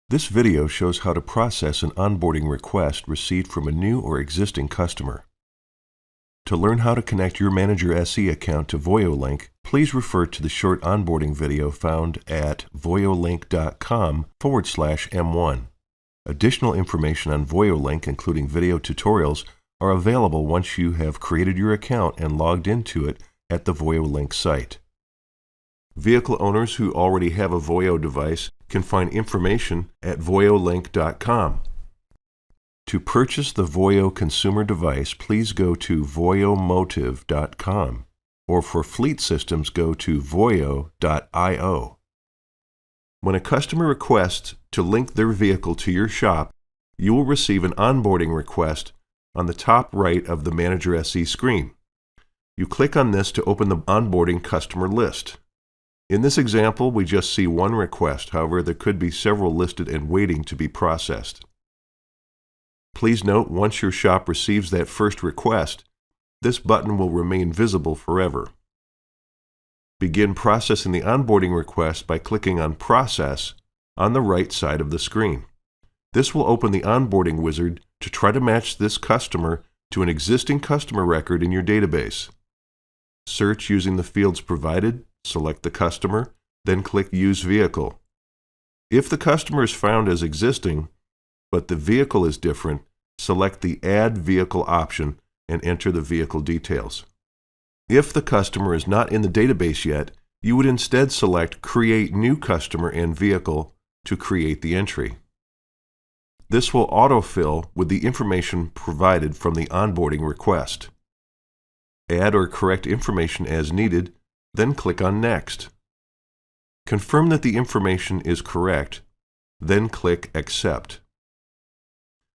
This video shows how to process an onboarding request received from a new or existing customer. To learn how to connect your Manager SE account to VOYOLink, please refer to the short onboarding video found at VOYOLink.com/M1. Additional information on VOYOLink, including video tutorials, are available once you have created your account and logged into it at the VOYOLink site. Vehicle owners who already have a VOYO device can find information at VOYOLink.com. To purchase the VOYO consumer device, please go to VOYOmotive.com, or for fleet systems, go to VOYO.io. When a customer requests to link their vehicle to your shop, you will receive an onboarding request on the top right of the Manager SE screen. You click on this to open the onboarding customer list. In this example, we just see one request. However, there could be several listed and waiting to be processed. Please note, once your shop receives that first request, this button will remain visible forever. Begin processing the onboarding request by clicking on Process on the right side of the screen. This will open the onboarding wizard to try to match this customer to an existing customer record in your database. Search using the fields provided, select the customer, then click Use Vehicle. If the customer is found as existing, but the vehicle is different, select the Add Vehicle option and enter the vehicle details. If the customer is not in the database yet, you would instead select Create New Customer and Vehicle to create the entry. This will autofill with the information provided from the onboarding request. Add or correct information as needed, then click on Next. Confirm that the information is correct, then click Accept.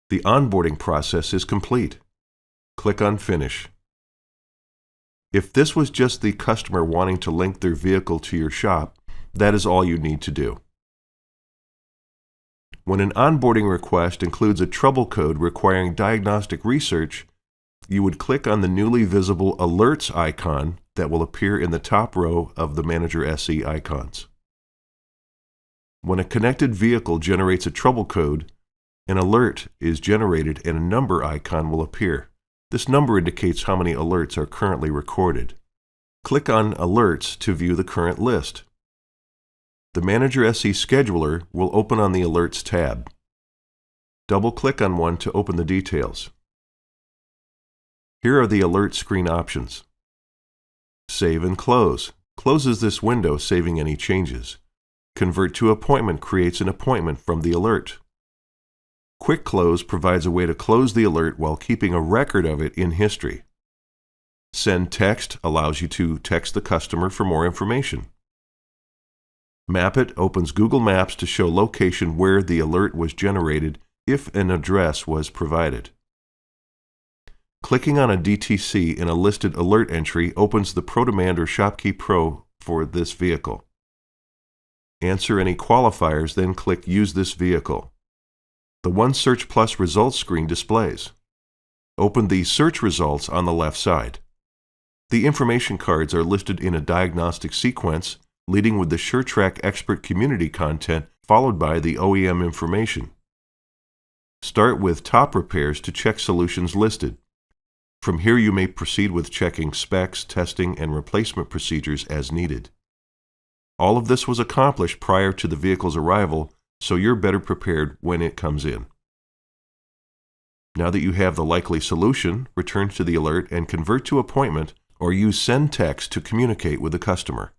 The onboarding process is complete. Click on Finish. If this was just the customer wanting to link their vehicle to your shop, that is all you need to do. When an onboarding request includes a trouble code requiring diagnostic research, you would click on the newly visible Alerts icon that will appear in the top row of the Manager SE icons. When a connected vehicle generates a trouble code, an alert is generated and a number icon will appear. This number indicates how many alerts are currently recorded. Click on Alerts to view the current list. The Manager SE Scheduler will open on the Alerts tab. Double-click on one to open the details. Here are the alert screen options. Save and Close closes this window, saving any changes. Convert to Appointment creates an appointment from the alert. Quick Close provides a way to close the alert while keeping a record of it in history. Send Text allows you to text the customer for more information. Map It opens Google Maps to show location where the alert was generated if an address was provided. Clicking on a DTC in a listed alert entry opens the ProDemand or ShopKey Pro for this vehicle. Answer any qualifiers, then click Use this vehicle. The OneSearch Plus results screen displays. Open the search results on the left side. The information cards are listed in a diagnostic sequence, leading with the SureTrack Expert Community content, followed by the OEM information. Start with Top Repairs to check solutions listed. From here you may proceed with checking specs, testing, and replacement procedures as needed. All of this was accomplished prior to the vehicle's arrival, so you're better prepared when it comes in. Now that you have the likely solution, return to the alert and convert to appointment, or use Send Text to communicate with the customer.